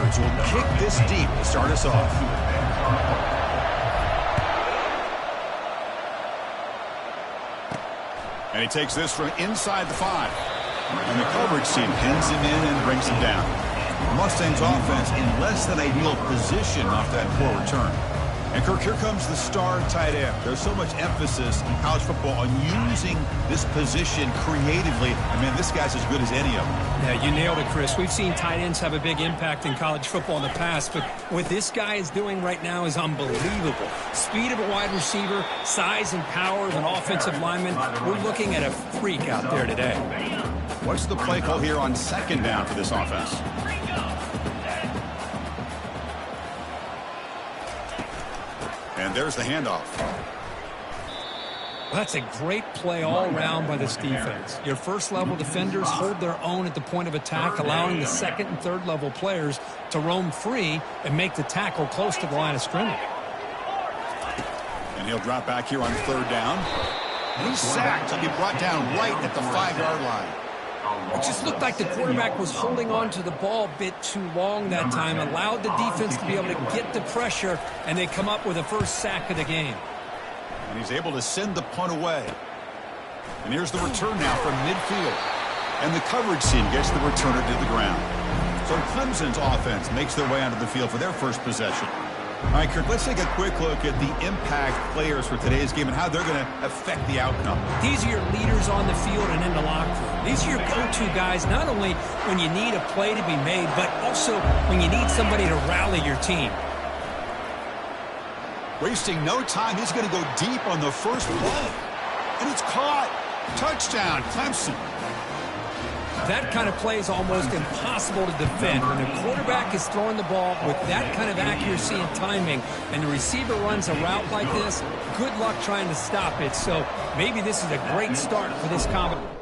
Packers will kick this deep to start us off. And he takes this from inside the 5. And the coverage team pins him in and brings him down. The Mustangs offense in less than ideal position off that poor return. And Kirk, here comes the star tight end. There's so much emphasis in college football on using this position creatively. I mean, this guy's as good as any of them. Yeah, you nailed it, Chris. We've seen tight ends have a big impact in college football in the past, but what this guy is doing right now is unbelievable. Speed of a wide receiver, size and power of an offensive lineman. We're looking at a freak out there today. What's the play call here on second down for this offense? And there's the handoff. That's a great play all around by this defense. Your first-level defenders hold their own at the point of attack, allowing the second and third-level players to roam free and make the tackle close to the line of scrimmage. And he'll drop back here on third down. And he's sacked. He'll be brought down right at the 5-yard line. It just looked like the quarterback was holding on to the ball a bit too long that time, allowed the defense to be able to get the pressure, and they come up with the first sack of the game. And he's able to send the punt away. And here's the return now from midfield. And the coverage team gets the returner to the ground. So Clemson's offense makes their way onto the field for their first possession. All right, Kirk, let's take a quick look at the impact players for today's game and how they're going to affect the outcome. These are your leaders on the field and in the locker room. These are your go-to guys, not only when you need a play to be made, but also when you need somebody to rally your team. Wasting no time, he's going to go deep on the first play. And it's caught. Touchdown, Clemson. That kind of play is almost impossible to defend. When the quarterback is throwing the ball with that kind of accuracy and timing, and the receiver runs a route like this, good luck trying to stop it. So maybe this is a great start for this combination.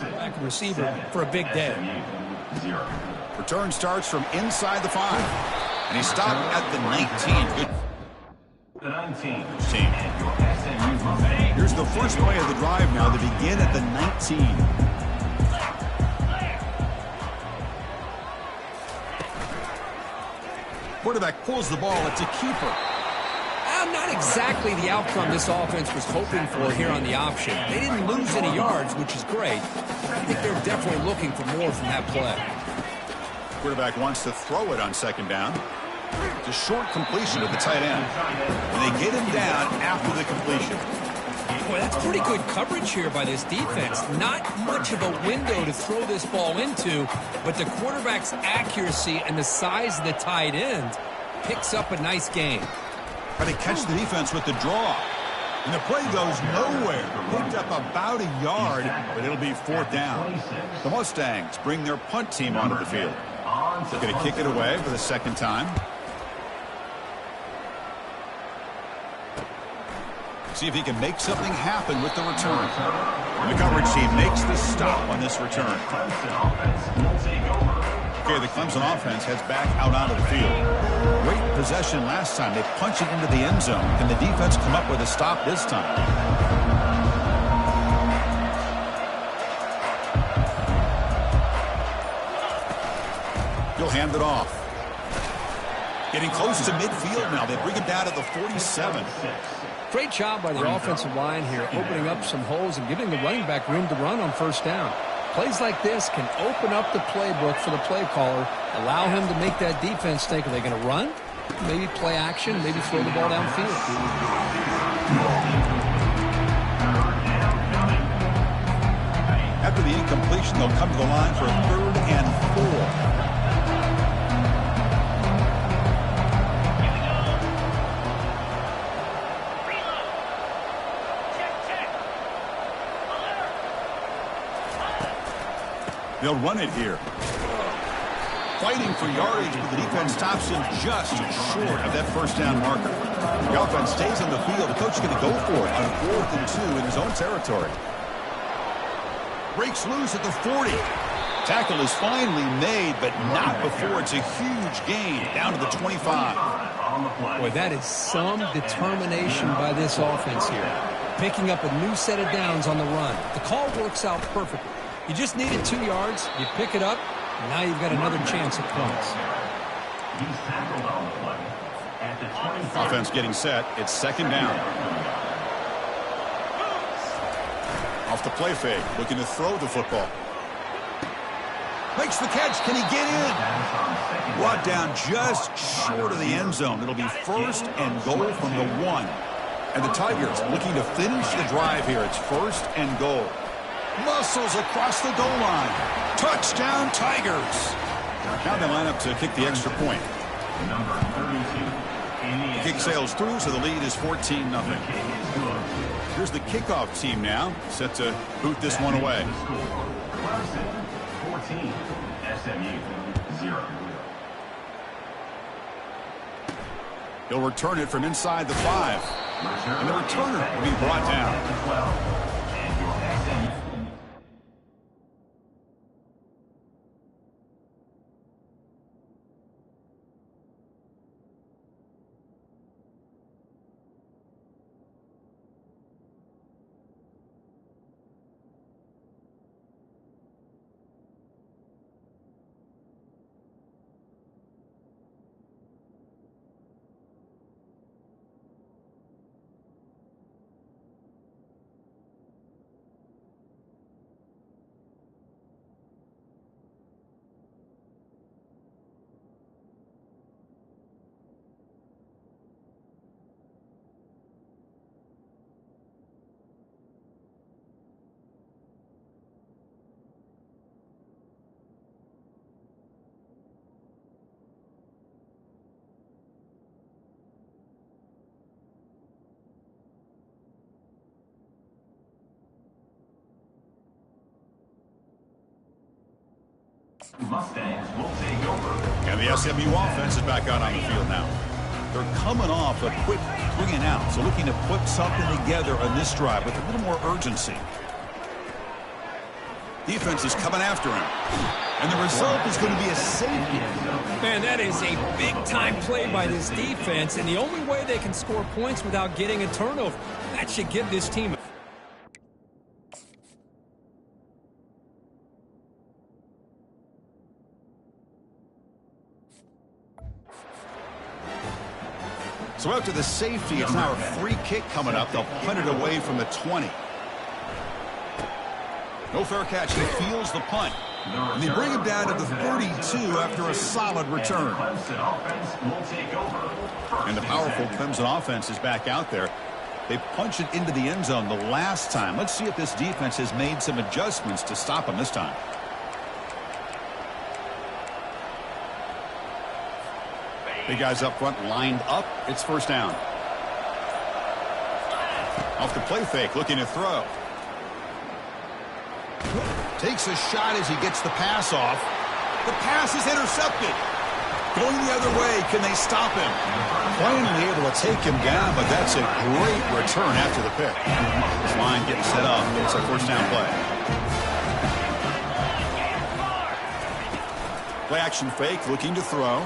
Back receiver for a big day. Return starts from inside the 5. And he stopped at the 19. Good. The 19. Here's the first play of the drive now. They begin at the 19. Quarterback pulls the ball. It's a keeper. Not exactly the outcome this offense was hoping for here on the option. They didn't lose any yards, which is great. I think they're definitely looking for more from that play. Quarterback wants to throw it on second down. It's a short completion to the tight end. And they get him down after the completion. Boy, that's pretty good coverage here by this defense. Not much of a window to throw this ball into, but the quarterback's accuracy and the size of the tight end picks up a nice gain. Try to catch the defense with the draw. And the play goes nowhere. Picked up about a yard, but it'll be fourth down. The Mustangs bring their punt team onto the field. They're going to kick it away for the second time. See if he can make something happen with the return. And the coverage team makes the stop on this return. Okay, the Clemson offense heads back out onto the field. Great possession last time. They punch it into the end zone. Can the defense come up with a stop this time? He'll hand it off. Getting close to midfield now. They bring him down to the 47. Great job by the offensive line here, opening up some holes and giving the running back room to run on first down. Plays like this can open up the playbook for the play caller, allow him to make that defense think, are they going to run? Maybe play action, maybe throw the ball downfield. After the incompletion, they'll come to the line for a 3rd and 4. They'll run it here. Fighting for yardage, but the defense stops him just short of that first down marker. The offense stays on the field. The coach is going to go for it on 4th and 2 in his own territory. Breaks loose at the 40. Tackle is finally made, but not before it's a huge gain down to the 25. Boy, that is some determination by this offense here. Picking up a new set of downs on the run. The call works out perfectly. You just needed 2 yards. You pick it up, and now you've got another chance at points. He's tackled on the play at the 25. Offense getting set. It's 2nd down. Off the play fake, looking to throw the football. Makes the catch. Can he get in? Brought down just short of the end zone. It'll be 1st and goal from the 1. And the Tigers looking to finish the drive here. It's 1st and goal. Muscles across the goal line. Touchdown, Tigers. Now they line up to kick the extra point. Number 32. Kick sails through, so the lead is 14-0. Here's the kickoff team now, set to boot this one away. Clemson 14, SMU 0. He'll return it from inside the 5. And the returner will be brought down. Mustangs will take over. And the SMU offense is back out on the field now. They're coming off a quick 3 and out, so looking to put something together on this drive with a little more urgency. Defense is coming after him. And the result is going to be a safety. Man, that is a big-time play by this defense, and the only way they can score points without getting a turnover. That should give this team. So after the safety, it's now a free kick coming up. They'll punt it away from the 20. No fair catch. He feels the punt. And they bring him down to the 32 after a solid return. And the powerful Clemson offense is back out there. They punched it into the end zone the last time. Let's see if this defense has made some adjustments to stop them this time. Big guys up front lined up. It's 1st down. Off the play fake, looking to throw. Takes a shot as he gets the pass off. The pass is intercepted. Going the other way, can they stop him? Finally able to take him down, but that's a great return after the pick. This line getting set up. It's a 1st down play. Play action fake, looking to throw.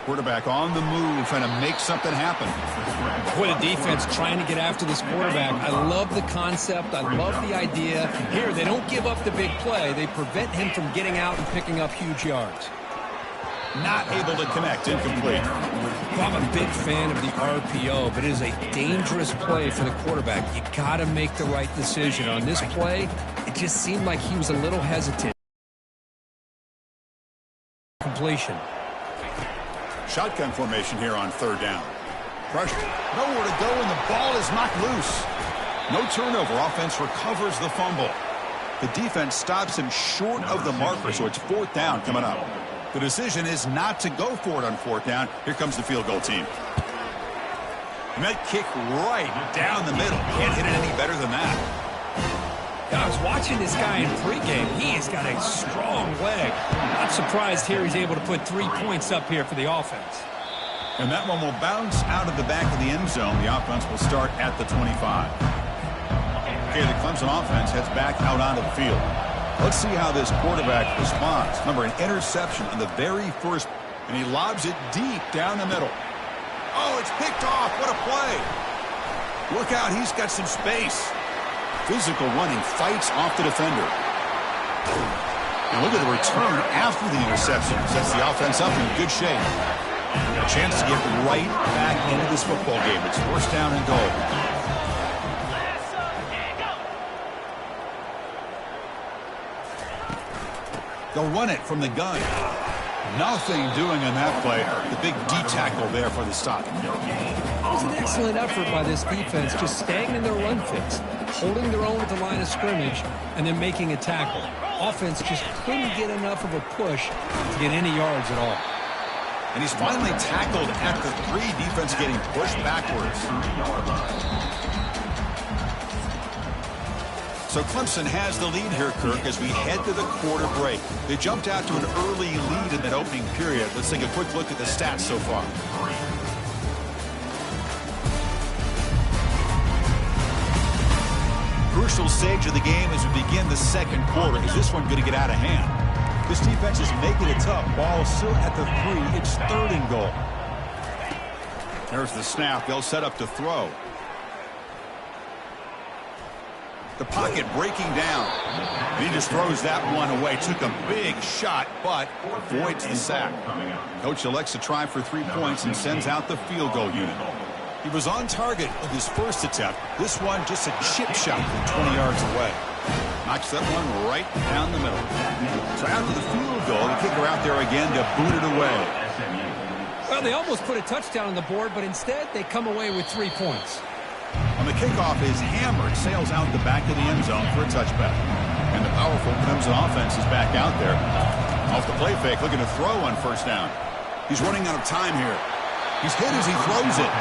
Quarterback on the move, trying to make something happen. What a defense trying to get after this quarterback. I love the concept. I love the idea. Here, they don't give up the big play. They prevent him from getting out and picking up huge yards. Not able to connect, incomplete. Well, I'm a big fan of the RPO, but it is a dangerous play for the quarterback. You got to make the right decision. On this play, it just seemed like he was a little hesitant. Completion. Shotgun formation here on 3rd down. Pressure. Nowhere to go, and the ball is knocked loose. No turnover. Offense recovers the fumble. The defense stops him short of the marker, so it's 4th down coming up. The decision is not to go for it on 4th down. Here comes the field goal team. And that kick right down the middle. Can't hit it any better than that. I was watching this guy in pregame. He has got a strong leg. Not surprised here he's able to put 3 points up here for the offense. And that one will bounce out of the back of the end zone. The offense will start at the 25. Okay, the Clemson offense heads back out onto the field. Let's see how this quarterback responds. Remember, an interception on the very first, and he lobs it deep down the middle. Oh, it's picked off. What a play. Look out, he's got some space. Physical running, fights off the defender. And look at the return after the interception. Sets the offense up in good shape. A chance to get right back into this football game. It's first down and goal. They'll run it from the gun. Nothing doing on that play. The big D tackle there for the stop. It was an excellent effort by this defense, just staying in their run fix, holding their own at the line of scrimmage, and then making a tackle. Offense just couldn't get enough of a push to get any yards at all. And he's finally tackled at the 3. Defense getting pushed backwards. So Clemson has the lead here, Kirk, as we head to the quarter break. They jumped out to an early lead in that opening period. Let's take a quick look at the stats so far. Crucial stage of the game as we begin the second quarter. Is this one going to get out of hand? This defense is making it tough. Ball still at the 3. It's 3rd and goal. There's the snap. They'll set up to throw. The pocket breaking down. He just throws that one away. Took a big shot, but avoids the sack. Coach elects to try for 3 points and sends out the field goal unit. He was on target with his first attempt. This one just a chip shot from 20 yards away. Knocks that one right down the middle. So after the field goal, the kicker out there again to boot it away. Well, they almost put a touchdown on the board, but instead they come away with 3 points. On the kickoff is hammered, sails out the back of the end zone for a touchback. And the powerful Clemson offense is back out there. Off the play fake, looking to throw on first down. He's running out of time here. He's hit as he throws it.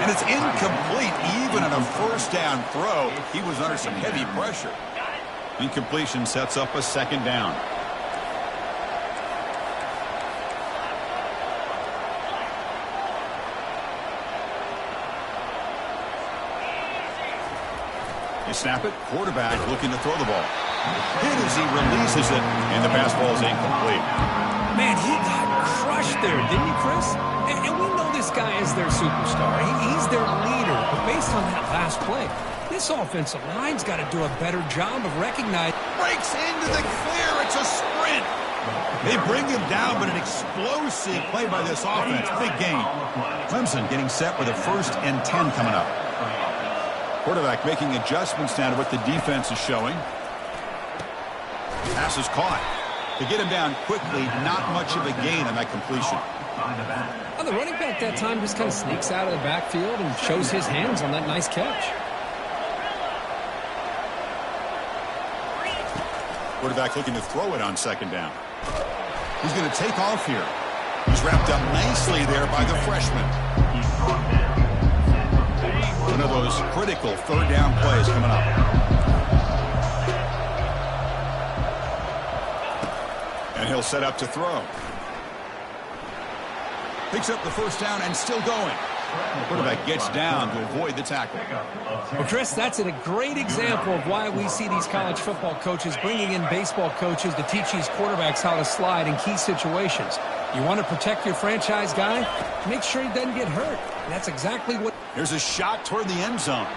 And it's incomplete, even on a first down throw. He was under some heavy pressure. Incompletion sets up a second down. You snap it, quarterback looking to throw the ball. Hit as he releases it, and the pass ball is incomplete. Man, he got crushed there, didn't he, Chris? And we know this guy is their superstar. He's their leader. But based on that last play, this offensive line's got to do a better job of recognizing. Breaks into the clear. It's a sprint. They bring him down, but an explosive play by this offense. Big gain. Clemson getting set with a 1st and 10 coming up. Quarterback making adjustments now to what the defense is showing. Pass is caught. To get him down quickly, not much of a gain on that completion. Well, the running back that time just kind of sneaks out of the backfield and shows his hands on that nice catch. Quarterback looking to throw it on second down. He's going to take off here. He's wrapped up nicely there by the freshman. One of those critical 3rd down plays coming up. And he'll set up to throw. Picks up the first down and still going. Quarterback gets down to avoid the tackle. Well, Chris, that's a great example of why we see these college football coaches bringing in baseball coaches to teach these quarterbacks how to slide in key situations. You want to protect your franchise guy? Make sure he doesn't get hurt. And that's exactly what... There's a shot toward the end zone.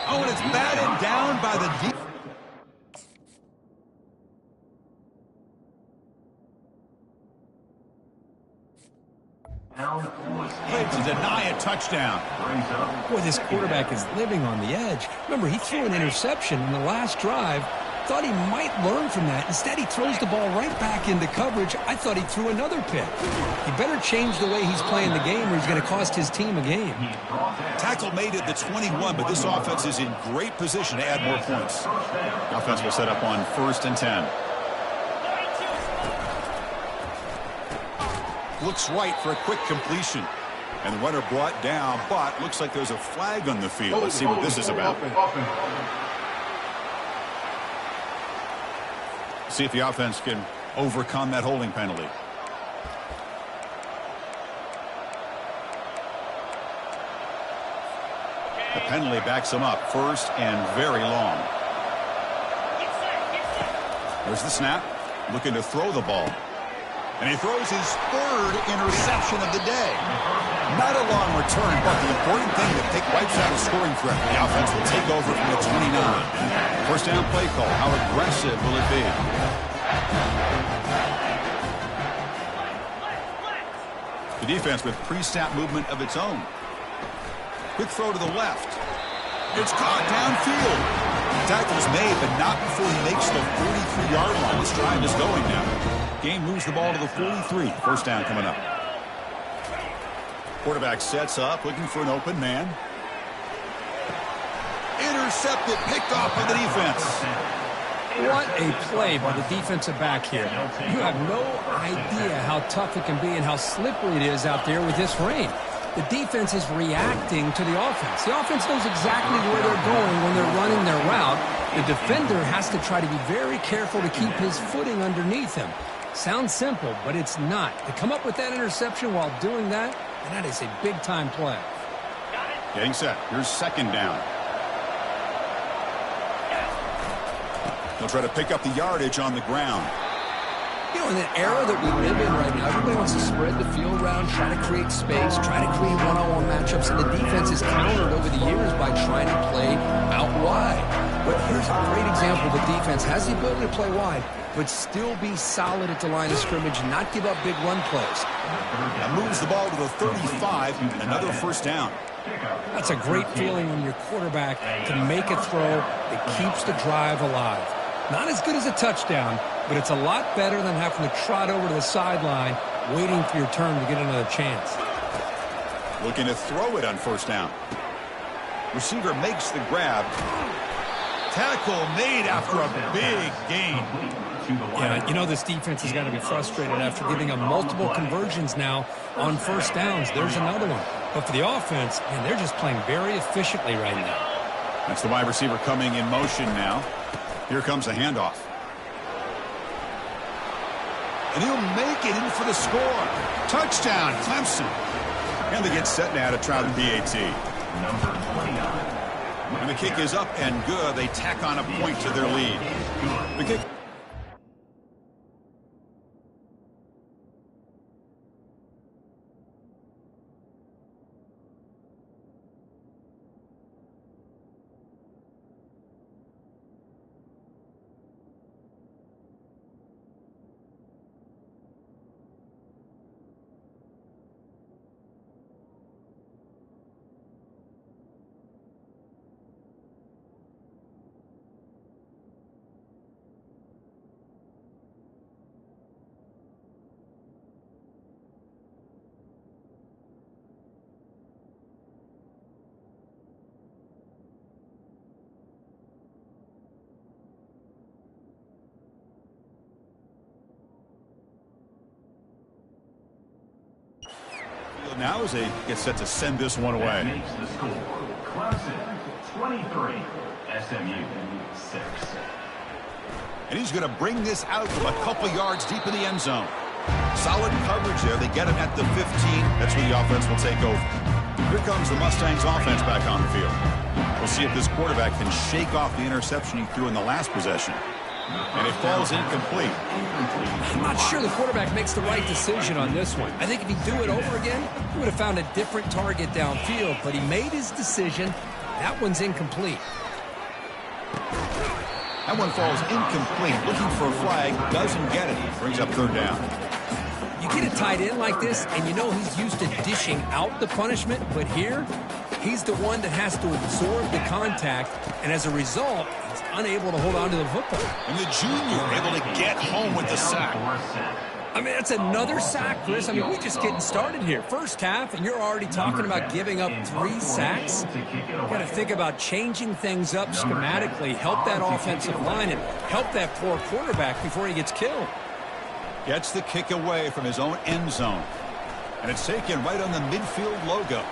Oh, and it's batted down by the defense. To deny a touchdown. Boy, this quarterback is living on the edge. Remember, he threw an interception in the last drive. Thought he might learn from that. Instead, he throws the ball right back into coverage. I thought he threw another pick. He better change the way he's playing the game or he's going to cost his team a game. Tackle made at the 21, but this offense is in great position to add more points. The offense will set up on 1st and 10. Looks right for a quick completion. And the runner brought down, but looks like there's a flag on the field. Let's see what this is about. See if the offense can overcome that holding penalty. The penalty backs him up, first and very long. There's the snap, looking to throw the ball. And he throws his third interception of the day. Not a long return, but the important thing to take wipes out a scoring threat. The offense will take over from the 29. First down play call. How aggressive will it be? The defense with pre-snap movement of its own. Quick throw to the left. It's caught downfield. Tackle's made, but not before he makes the 43-yard line. This drive is going now. Game moves the ball to the 43. First down coming up. Quarterback sets up, looking for an open man. Intercepted, picked off by the defense. What a play by the defensive back here. You have no idea how tough it can be and how slippery it is out there with this rain. The defense is reacting to the offense. The offense knows exactly where they're going when they're running their route. The defender has to try to be very careful to keep his footing underneath him. Sounds simple, but it's not. To come up with that interception while doing that, and that is a big-time play. Getting set. Here's second down. They'll try to pick up the yardage on the ground. You know, in the era that we live in right now, everybody wants to spread the field around, try to create space, try to create one-on-one matchups, and the defense is countered over the years by trying to play out wide. But here's a great example. The defense has the ability to play wide, but still be solid at the line of scrimmage and not give up big run plays. That moves the ball to the 35, another first down. That's a great feeling when your quarterback can make a throw that keeps the drive alive. Not as good as a touchdown, but it's a lot better than having to trot over to the sideline waiting for your turn to get another chance. Looking to throw it on first down. Receiver makes the grab. Tackle made after a big gain. Yeah, you know this defense has got to be frustrated after giving up multiple conversions now on first downs. There's another one. But for the offense, man, they're just playing very efficiently right now. That's the wide receiver coming in motion now. Here comes a handoff. And he'll make it in for the score. Touchdown, Clemson. And they get set now to try the PAT. Number 29. And the kick is up and good. They tack on a point to their lead. The kick. Now as they get set to send this one away. Makes the score. Clemson 23, SMU 6. And he's going to bring this out from a couple yards deep in the end zone. Solid coverage there. They get him at the 15. That's where the offense will take over. Here comes the Mustangs offense back on the field. We'll see if this quarterback can shake off the interception he threw in the last possession. And it falls incomplete. I'm not sure the quarterback makes the right decision on this one. I think if he'd do it over again, he would have found a different target downfield, but he made his decision. That one's incomplete. That one falls incomplete. Looking for a flag, doesn't get it. Brings up third down. You get a tight end like this, and you know he's used to dishing out the punishment, but here, he's the one that has to absorb the contact, and as a result, he's unable to hold on to the football. And the junior able to get home with the sack. I mean, that's another sack, Chris. I mean, we're just getting started here. First half, and you're already talking about giving up 3 sacks. You got to think about changing things up schematically, help that offensive line, and help that poor quarterback before he gets killed. Gets the kick away from his own end zone. And it's taken right on the midfield logo.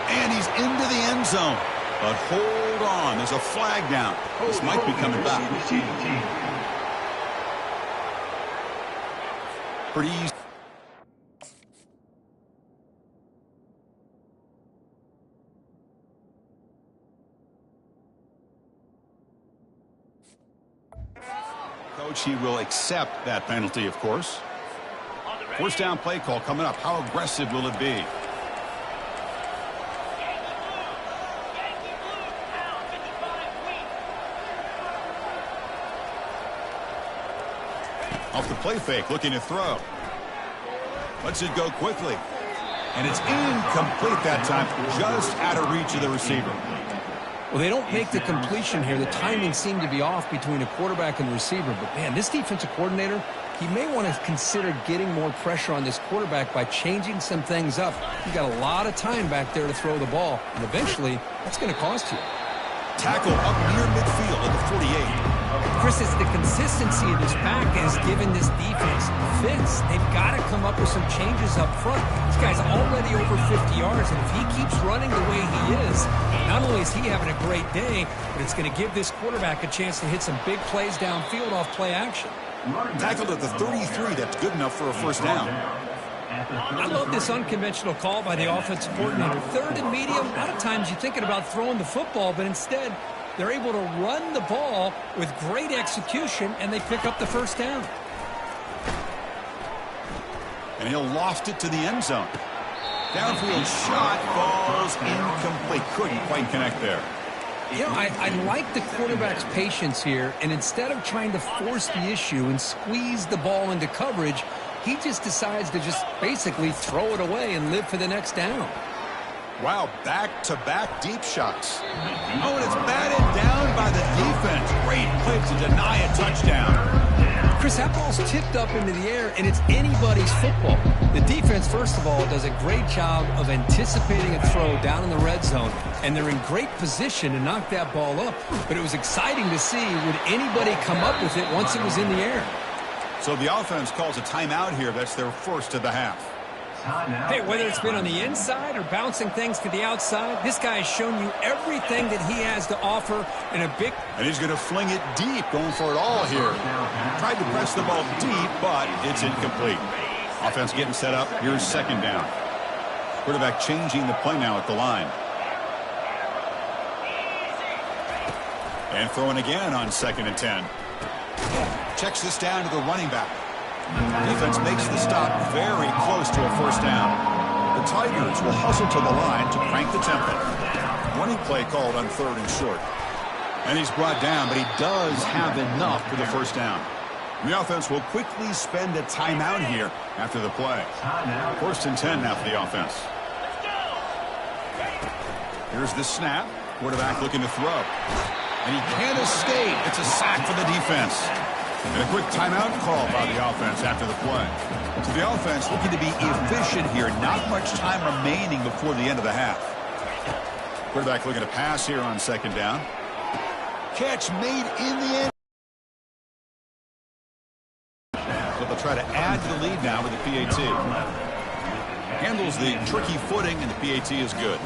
And he's into the end zone. But hold on, there's a flag down. This might be coming back. Pretty easy. Coach, he will accept that penalty, of course. First down play call coming up. How aggressive will it be? Off the play fake, looking to throw. Lets it go quickly. And it's incomplete that time, just out of reach of the receiver. Well, they don't make the completion here. The timing seemed to be off between a quarterback and the receiver. But, man, this defensive coordinator, he may want to consider getting more pressure on this quarterback by changing some things up. You got a lot of time back there to throw the ball, and eventually that's going to cost you. Tackle up near midfield at the 48. Chris, it's the consistency of this pack has given this defense fits. They've got to come up with some changes up front. This guy's already over 50 yards, and if he keeps running the way he is, not only is he having a great day, but it's going to give this quarterback a chance to hit some big plays downfield off play action. Tackled at the 33. That's good enough for a first down. I love this unconventional call by the offensive coordinator. Third and medium, a lot of times you're thinking about throwing the football, but instead they're able to run the ball with great execution, and they pick up the first down. And he'll loft it to the end zone. Downfield shot falls incomplete. Couldn't quite connect there. You know, I like the quarterback's patience here, and instead of trying to force the issue and squeeze the ball into coverage, he just decides to just basically throw it away and live for the next down. Wow, back-to-back deep shots. Oh, and it's batted down by the defense. Great play to deny a touchdown. Chris, that ball's tipped up into the air, and it's anybody's football. The defense, first of all, does a great job of anticipating a throw down in the red zone, and they're in great position to knock that ball up. But it was exciting to see, would anybody come up with it once it was in the air? So the offense calls a timeout here. That's their first of the half. Hey, whether it's been on the inside or bouncing things to the outside, this guy has shown you everything that he has to offer in a big... And he's going to fling it deep, going for it all here. Tried to press the ball deep, but it's incomplete. Offense getting set up. Here's second down. Quarterback changing the play now at the line. And throwing again on 2nd and 10. Checks this down to the running back. Defense makes the stop very close to a first down. The Tigers will hustle to the line to crank the tempo. Running play called on 3rd and short. And he's brought down, but he does have enough for the first down. The offense will quickly spend a timeout here after the play. 1st and 10 now for the offense. Here's the snap. Quarterback looking to throw. And he can't escape. It's a sack for the defense. And a quick timeout call by the offense after the play. So the offense looking to be efficient here. Not much time remaining before the end of the half. Quarterback looking to pass here on 2nd down. Catch made in the end. So they'll try to add to the lead now with the PAT. Handles the tricky footing, and the PAT is good.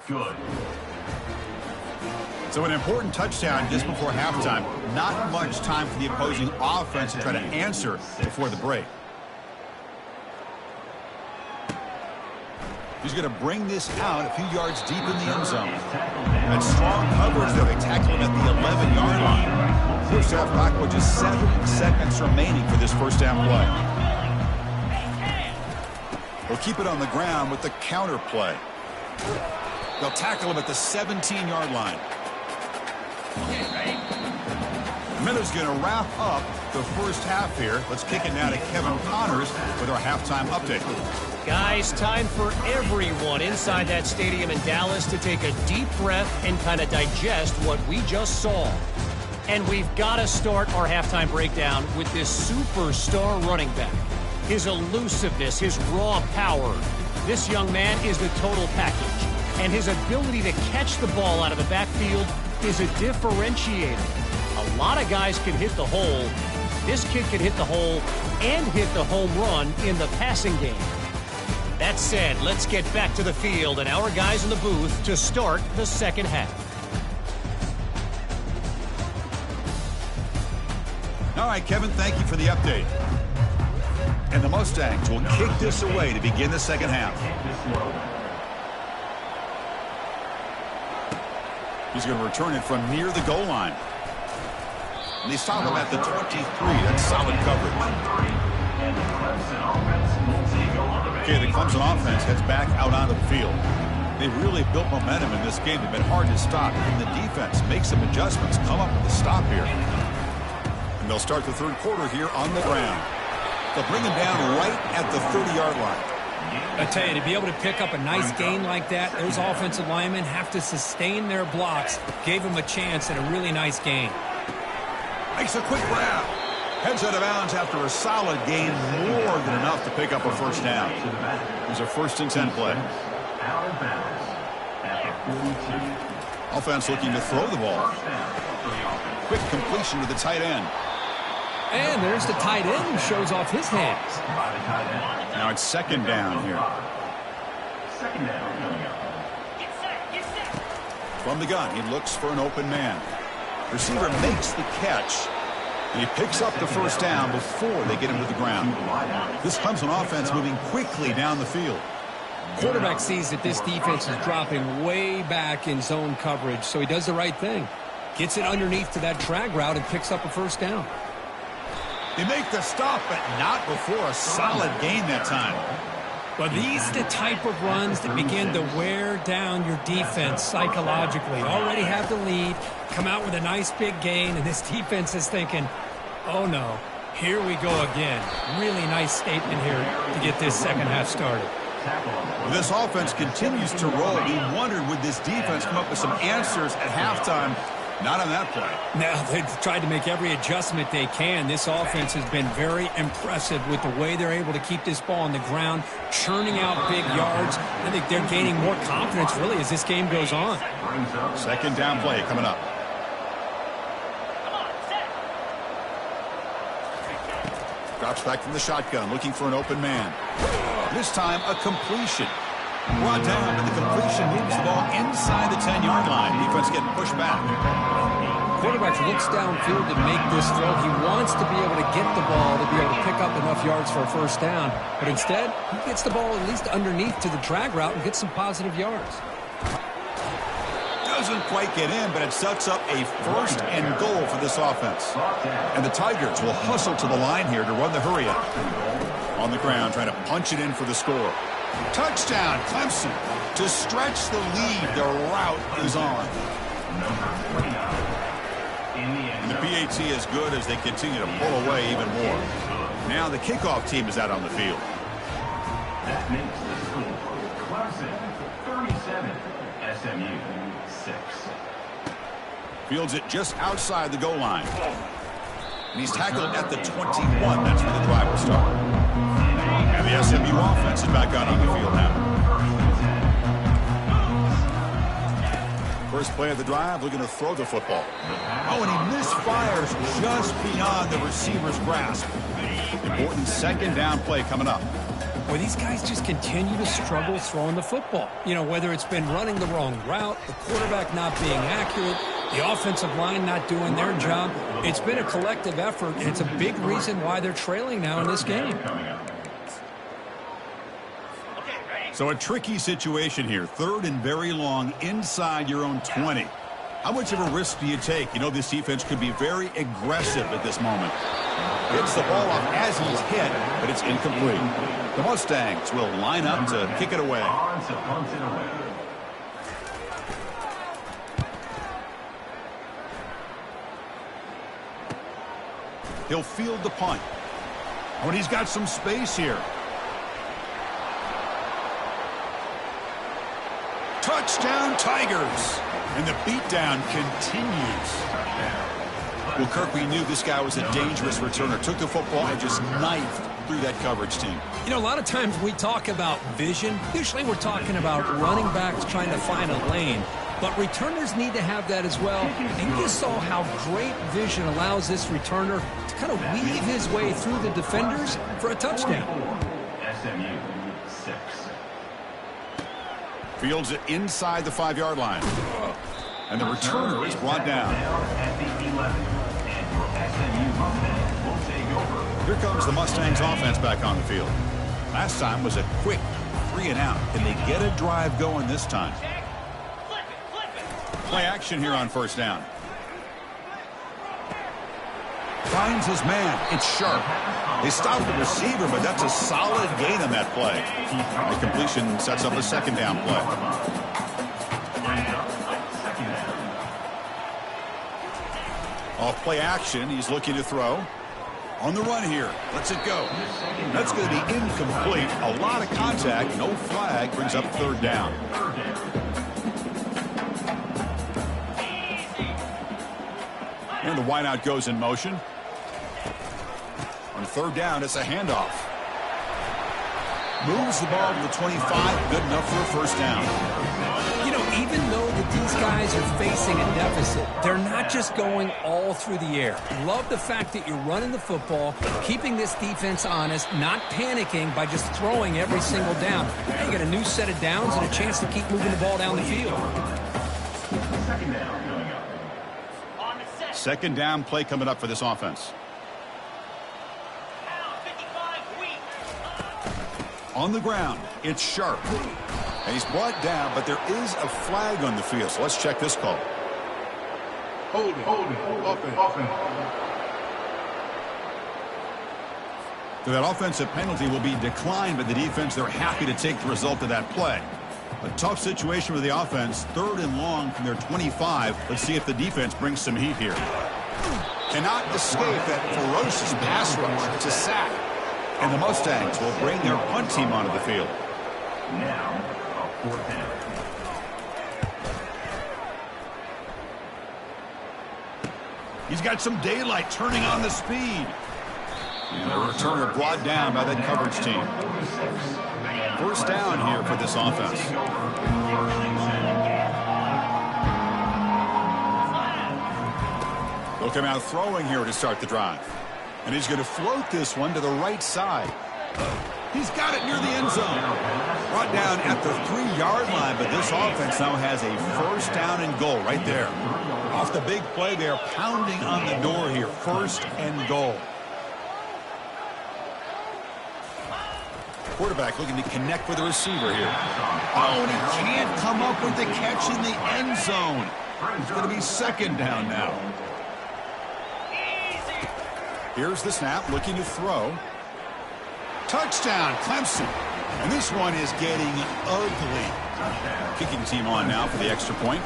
Good. So an important touchdown just before halftime. Not much time for the opposing offense to try to answer before the break. He's going to bring this out a few yards deep in the end zone. And strong coverage there. They tackle him at the 11-yard line. First half clock with just 7 seconds remaining for this first down play. They'll keep it on the ground with the counter play. They'll tackle him at the 17-yard line. Miller's going to wrap up the first half here. Let's kick it now to Kevin Connors with our halftime update. Guys, time for everyone inside that stadium in Dallas to take a deep breath and kind of digest what we just saw. And we've got to start our halftime breakdown with this superstar running back. His elusiveness, his raw power. This young man is the total package. And his ability to catch the ball out of the backfield is a differentiator. A lot of guys can hit the hole. This kid can hit the hole and hit the home run in the passing game. That said, let's get back to the field and our guys in the booth to start the second half. All right, Kevin, thank you for the update. And the Mustangs will kick this away to begin the second half. He's going to return it from near the goal line. And they stop him at the 23. That's solid coverage. Okay, the Clemson offense heads back out onto the field. They've really built momentum in this game. They've been hard to stop. And the defense makes some adjustments, come up with a stop here. And they'll start the third quarter here on the ground. They'll bring him down right at the 30-yard line. I tell you, to be able to pick up a nice gain like that, those offensive linemen have to sustain their blocks. Gave him a chance at a really nice gain. Makes a quick grab. Heads out of bounds after a solid gain, more than enough to pick up a first down. It was a 1st and 10 play. Offense looking to throw the ball. Quick completion to the tight end. And there's the tight end who shows off his hands. Now it's second down here. From the gun, he looks for an open man. Receiver makes the catch. And he picks up the first down before they get him to the ground. This Clemson offense moving quickly down the field. Quarterback sees that this defense is dropping way back in zone coverage, so he does the right thing. Gets it underneath to that drag route and picks up a first down. They make the stop, but not before a solid gain that time. Well, these are the type of runs that begin to wear down your defense psychologically. Already have the lead, come out with a nice big gain, and this defense is thinking, oh no, here we go again. Really nice statement here to get this second half started. This offense continues to roll. We wondered, would this defense come up with some answers at halftime? Not on that play. Now, they've tried to make every adjustment they can. This offense has been very impressive with the way they're able to keep this ball on the ground, churning out big yards. I think they're gaining more confidence, really, as this game goes on. Second down play coming up. Drops back from the shotgun, looking for an open man. This time, a completion. Brought down, but the completion moves the ball inside the 10-yard line. Defense getting pushed back. Quarterback looks downfield to make this throw. He wants to be able to get the ball to be able to pick up enough yards for a first down. But instead, he gets the ball at least underneath to the drag route and gets some positive yards. Doesn't quite get in, but it sets up a first and goal for this offense. And the Tigers will hustle to the line here to run the hurry up. On the ground, trying to punch it in for the score. Touchdown, Clemson. To stretch the lead, the route is on. And the PAT is good as they continue to pull away even more. Now the kickoff team is out on the field. That makes the score Clemson 37, SMU 6. Fields it just outside the goal line. And he's tackled at the 21. That's where the drive will start. And the SMU offense is back out on the field now. First play of the drive, looking to throw the football. Oh, and he misfires just beyond the receiver's grasp. Important second down play coming up. Boy, these guys just continue to struggle throwing the football. You know, whether it's been running the wrong route, the quarterback not being accurate, the offensive line not doing their job. It's been a collective effort, and it's a big reason why they're trailing now in this game. So a tricky situation here. 3rd and very long inside your own 20. How much of a risk do you take? You know this defense could be very aggressive at this moment. Gets the ball off as he's hit, but it's incomplete. The Mustangs will line up to kick it away. He'll field the punt. When he's got some space here. Touchdown, Tigers. And the beatdown continues. Well, Kirk, we knew this guy was a dangerous returner. Took the football and just knifed through that coverage team. You know, a lot of times we talk about vision. Usually we're talking about running backs trying to find a lane. But returners need to have that as well. And you just saw how great vision allows this returner to kind of weave his way through the defenders for a touchdown. SMU 6. Fields it inside the 5-yard line. And the returner is brought down. At the 11. And your SMU Mustangs will take over. Here comes the Mustangs offense back on the field. Last time was a quick 3-and-out. Can they get a drive going this time? Play action here on 1st down. Finds his man. It's Sharp. They stopped the receiver, but that's a solid gain on that play. The completion sets up a 2nd down play. Off play action, he's looking to throw. On the run here, lets it go. That's going to be incomplete. A lot of contact, no flag, brings up 3rd down. And the wideout goes in motion. On 3rd down, it's a handoff. Moves the ball to the 25, good enough for a 1st down. You know, even though that these guys are facing a deficit, they're not just going all through the air. Love the fact that you're running the football, keeping this defense honest, not panicking by just throwing every single down. Now you got a new set of downs and a chance to keep moving the ball down the field. 2nd down coming up. 2nd down play coming up for this offense. On the ground, it's Sharp. And he's brought down, but there is a flag on the field. So let's check this call. Holding. So that offensive penalty will be declined by the defense. They're happy to take the result of that play. A tough situation for the offense. 3rd and long from their 25. Let's see if the defense brings some heat here. Cannot escape that ferocious pass rush. It's a sack. And the Mustangs will bring their punt team onto the field. Now, a 4th down. He's got some daylight turning on the speed. And the returner brought down by that coverage team. 1st down here for this offense. They'll come out throwing here to start the drive. And he's going to float this one to the right side. He's got it near the end zone. Brought down at the 3-yard line, but this offense now has a 1st down and goal right there. Off the big play, they're pounding on the door here. 1st and goal. Quarterback looking to connect with the receiver here. Oh, and he can't come up with the catch in the end zone. It's going to be 2nd down now. Here's the snap, looking to throw. Touchdown, Clemson. And this one is getting ugly. Kicking team on now for the extra point.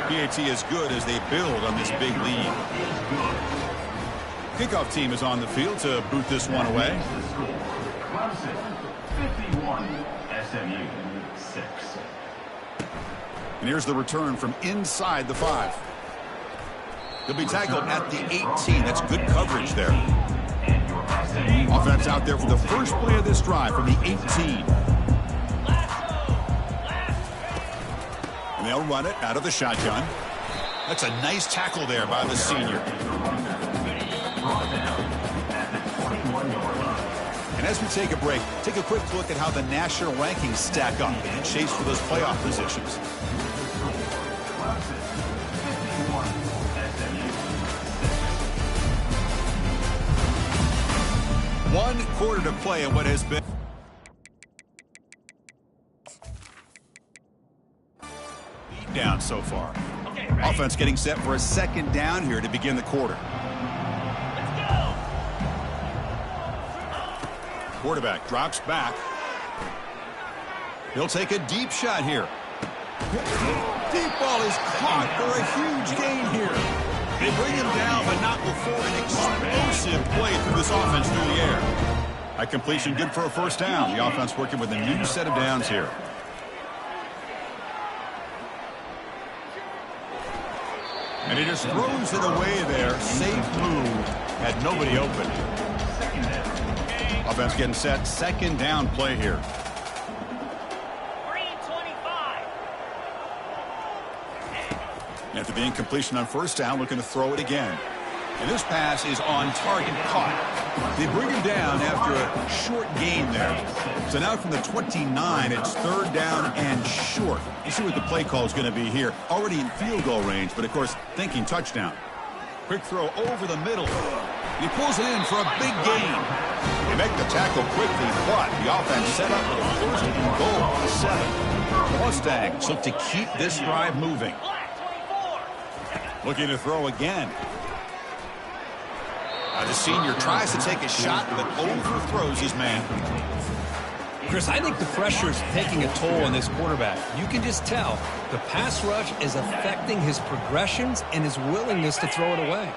PAT is good as they build on this big lead. Kickoff team is on the field to boot this one away. Clemson 51, SMU 6. And here's the return from inside the 5. He'll be tackled at the 18. That's good coverage there. Offense out there for the first play of this drive from the 18. And they'll run it out of the shotgun. That's a nice tackle there by the senior. And as we take a break, take a quick look at how the national rankings stack up in the chase for those playoff positions. One quarter to play in what has been so far. Offense getting set for a second down here to begin the quarter. Quarterback drops back. He'll take a deep shot here. Deep ball is caught for a huge gain here. They bring him down, but not before an explosive play through this offense through the air. A completion good for a first down. The offense working with a new set of downs here. And he just throws it away there. Safe move. Had nobody open. Offense getting set. Second down play here. After the incompletion on first down, looking to throw it again. And this pass is on target, caught. They bring him down after a short gain there. So now from the 29, it's third down and short. You see what the play call is going to be here. Already in field goal range, but of course, thinking touchdown. Quick throw over the middle. He pulls it in for a big gain. They make the tackle quickly, but the offense set up for the first and goal on the 7. The Mustangs look to keep this drive moving. Looking to throw again. The senior tries to take a shot, but overthrows his man. Chris, I think the pressure is taking a toll on this quarterback. You can just tell the pass rush is affecting his progressions and his willingness to throw it away.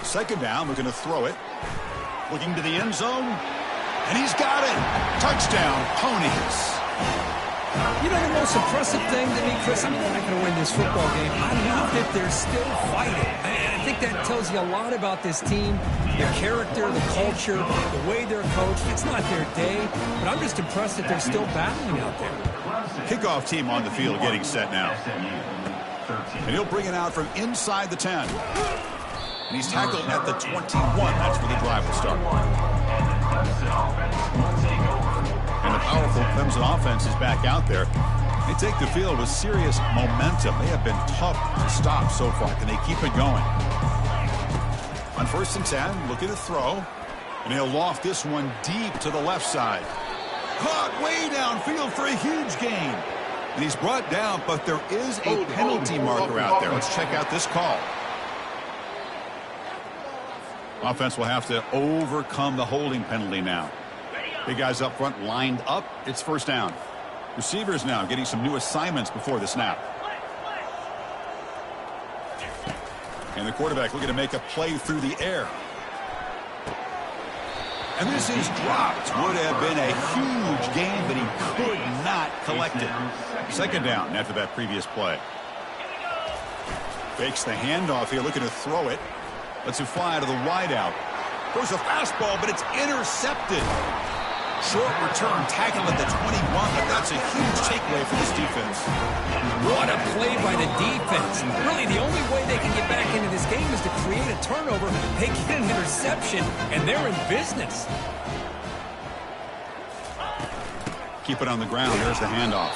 Second down, looking to throw it. Looking to the end zone. And he's got it. Touchdown, Ponies. You know, the most impressive thing to me, Chris, I mean, they're not going to win this football game. I love that they're still fighting. And I think that tells you a lot about this team, their character, the culture, the way they're coached. It's not their day, but I'm just impressed that they're still battling out there. Kickoff team on the field getting set now. And he'll bring it out from inside the 10. And he's tackled at the 21. That's where the drive will start. And the powerful Clemson offense is back out there. They take the field with serious momentum. They have been tough to stop so far. Can they keep it going? On first and 10, looking to throw. And he'll loft this one deep to the left side. Caught way downfield for a huge gain. And he's brought down, but there is a penalty marker out there. Let's check out this call. Offense will have to overcome the holding penalty now. Big guys up front lined up. It's first down. Receivers now getting some new assignments before the snap. And the quarterback looking to make a play through the air. And this is dropped. Would have been a huge gain, but he could not collect it. Second down after that previous play. Fakes the handoff here, looking to throw it. Lets it fly to the wideout. Throws a fastball, but it's intercepted. Short return, tackled at the 21, but that's a huge takeaway for this defense. What a play by the defense. Really, the only way they can get back into this game is to create a turnover. They get an interception, and they're in business. Keep it on the ground. There's the handoff.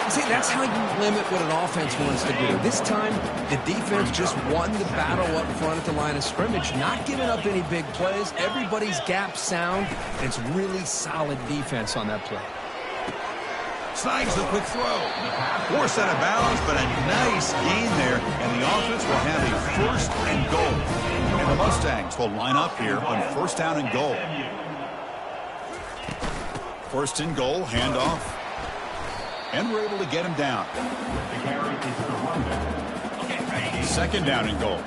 See, that's how you limit what an offense wants to do. This time, the defense just won the battle up front at the line of scrimmage, not giving up any big plays. Everybody's gap sound. It's really solid defense on that play. Snags the quick throw. Forced out of bounds, but a nice gain there, and the offense will have a first and goal. And the Mustangs will line up here on first down and goal. First and goal, handoff. And we're able to get him down. Second down and goal.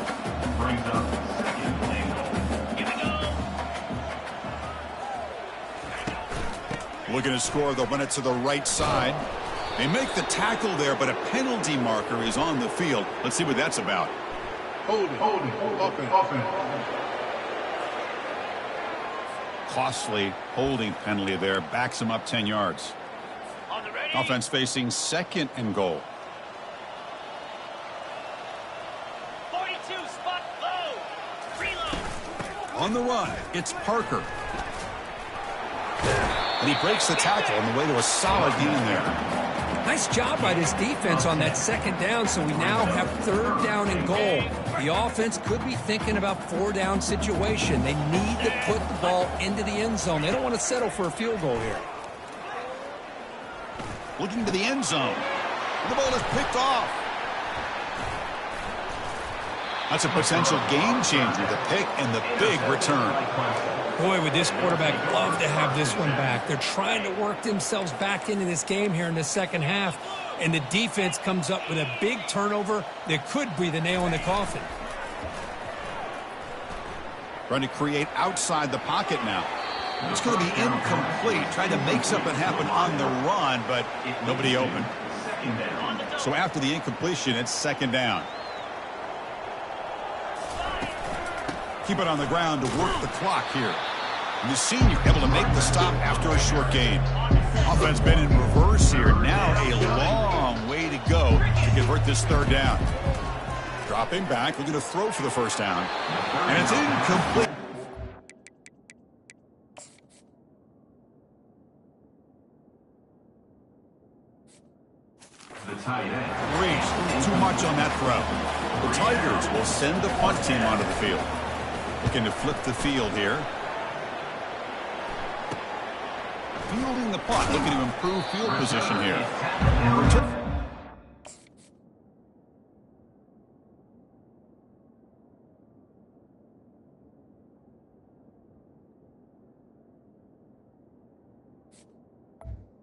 Looking to score, they'll run it to the right side. They make the tackle there, but a penalty marker is on the field. Let's see what that's about. Holding. Costly holding penalty there. Backs him up 10 yards. Offense facing second and goal. 42, spot low. Reload. On the run, it's Parker. And he breaks the tackle on the way to a solid gain there. Nice job by this defense on that second down, so we now have third down and goal. The offense could be thinking about four-down situation. They need to put the ball into the end zone. They don't want to settle for a field goal here. Looking to the end zone. The ball is picked off. That's a potential game changer, the pick and the big return. Boy, would this quarterback love to have this one back. They're trying to work themselves back into this game here in the second half, and the defense comes up with a big turnover that could be the nail in the coffin. Trying to create outside the pocket now. It's going to be incomplete. Trying to make something happen on the run, but nobody open. So after the incompletion, it's second down. Keep it on the ground to work the clock here. And the senior able to make the stop after a short gain. Offense been in reverse here. Now a long way to go to convert this third down. Dropping back, looking to throw for the first down. And it's incomplete. The tight end. Reached too much on that throw. The Tigers will send the punt team onto the field. Looking to flip the field here. Fielding the punt, looking to improve field position here.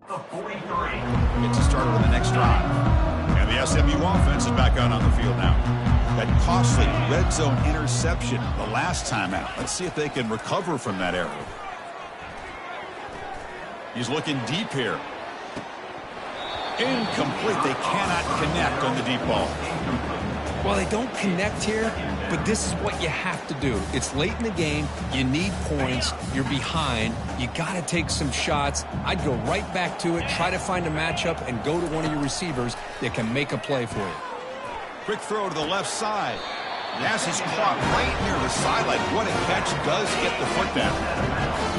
The 43. Gets us started on the next drive. And the SMU offense is back out on the field now. That costly red zone interception the last time out. Let's see if they can recover from that error. He's looking deep here. Incomplete. They cannot connect on the deep ball. Well, they don't connect here, but this is what you have to do. It's late in the game. You need points. You're behind. You got to take some shots. I'd go right back to it, try to find a matchup, and go to one of your receivers that can make a play for you. Quick throw to the left side. Pass is caught right near the sideline. What a catch does get the foot down.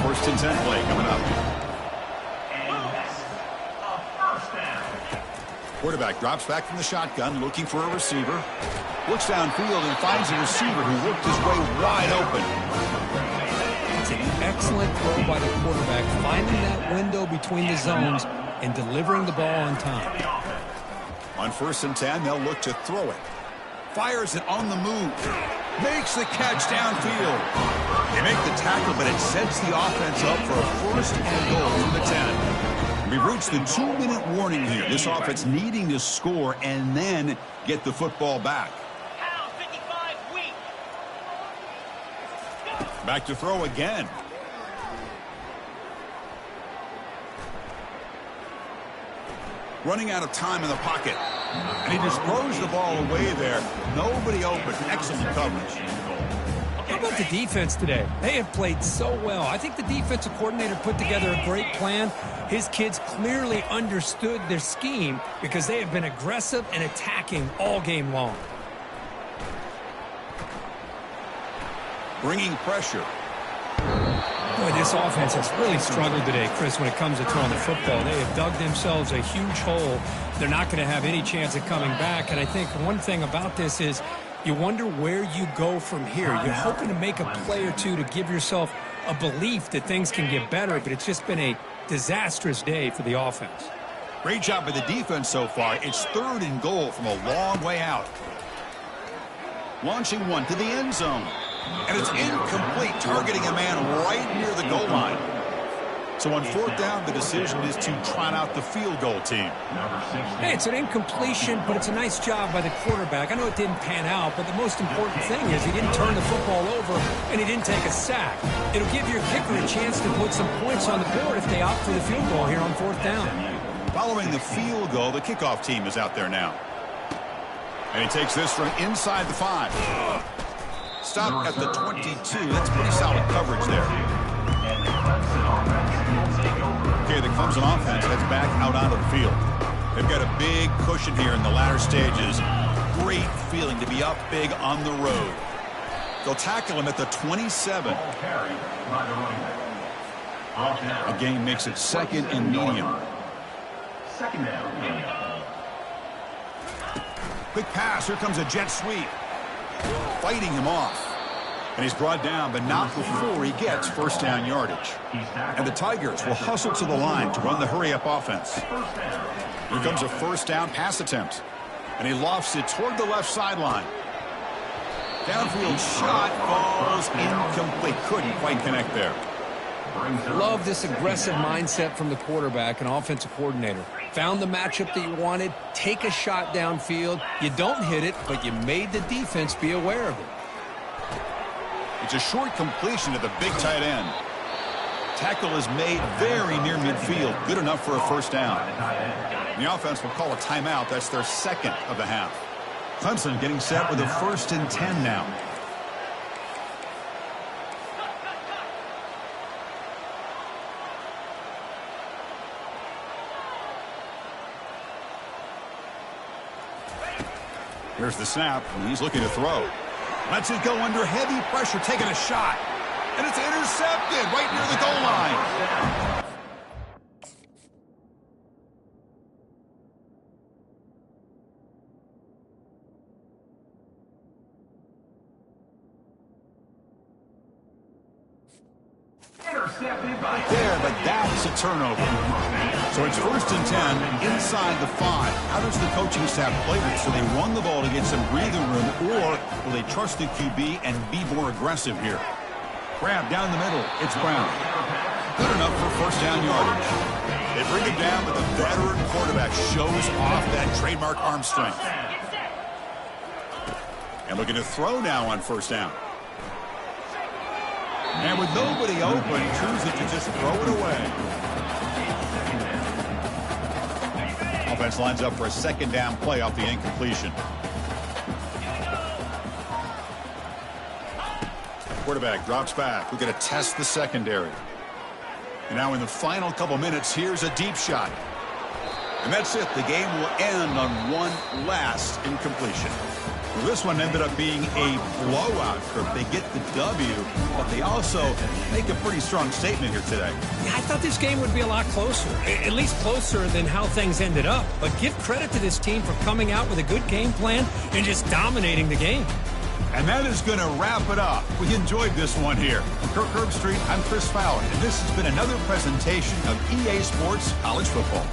First and 10 play coming up. And that's a first down. Quarterback drops back from the shotgun, looking for a receiver. Looks downfield and finds a receiver who worked his way wide open. It's an excellent throw by the quarterback, finding that window between the zones and delivering the ball on time. On first and 10, they'll look to throw it. Fires it on the move. Makes the catch downfield. They make the tackle, but it sets the offense up for a first and goal from the 10. We've reached the 2-minute warning here. This offense needing to score and then get the football back. Back to throw again. Running out of time in the pocket. And he just throws the ball away there. Nobody open. Excellent coverage. How about the defense today? They have played so well. I think the defensive coordinator put together a great plan. His kids clearly understood their scheme because they have been aggressive and attacking all game long. Bringing pressure. Boy, this offense has really struggled today, Chris, when it comes to throwing the football. They have dug themselves a huge hole. They're not going to have any chance of coming back. And I think one thing about this is you wonder where you go from here. You're hoping to make a play or two to give yourself a belief that things can get better, but it's just been a disastrous day for the offense. Great job by the defense so far. It's third and goal from a long way out. Launching one to the end zone. And it's incomplete, targeting a man right near the goal line. So on fourth down, the decision is to trot out the field goal team. Hey, it's an incompletion, but it's a nice job by the quarterback. I know it didn't pan out, but the most important thing is he didn't turn the football over and he didn't take a sack. It'll give your kicker a chance to put some points on the board if they opt for the field goal here on fourth down. Following the field goal, the kickoff team is out there now. And he takes this from inside the 5. Stop at the 22. That's pretty solid coverage there. Okay, the Clemson offense heads back out onto the field. They've got a big cushion here in the latter stages. Great feeling to be up big on the road. They'll tackle him at the 27. The game makes it second and medium. Second down. Quick pass. Here comes a jet sweep. Fighting him off. And he's brought down, but not before he gets first down yardage. And the Tigers will hustle to the line to run the hurry-up offense. Here comes a first down pass attempt. And he lofts it toward the left sideline. Downfield shot falls incomplete. Couldn't quite connect there. Love this aggressive mindset from the quarterback and offensive coordinator. Found the matchup that you wanted. Take a shot downfield. You don't hit it, but you made the defense be aware of it. It's a short completion to the big tight end. Tackle is made very near midfield. Good enough for a first down. The offense will call a timeout. That's their second of the half. Clemson getting set with a 1st and 10 now. Here's the snap, and he's looking to throw. Lets it go under heavy pressure, taking a shot. And it's intercepted right near the goal line. There, but that's a turnover. So it's 1st and 10 inside the 5. How does the coaching staff play this? Do they run the ball to get some breathing room, or will they trust the QB and be more aggressive here? Grab down the middle. It's Brown. Good enough for first down yardage. They bring him down, but the veteran quarterback shows off that trademark arm strength. And looking to throw now on first down. And with nobody open, chooses to just throw it away. Offense lines up for a second down play off the incompletion. Quarterback drops back. We're going to test the secondary. And now in the final couple minutes, here's a deep shot. And that's it. The game will end on one last incompletion. Well, this one ended up being a blowout. They get the W, but they also make a pretty strong statement here today. Yeah, I thought this game would be a lot closer, at least closer than how things ended up. But give credit to this team for coming out with a good game plan and just dominating the game. And that is going to wrap it up. We enjoyed this one here. From Kirk Herbstreit, I'm Chris Fowler, and this has been another presentation of EA Sports College Football.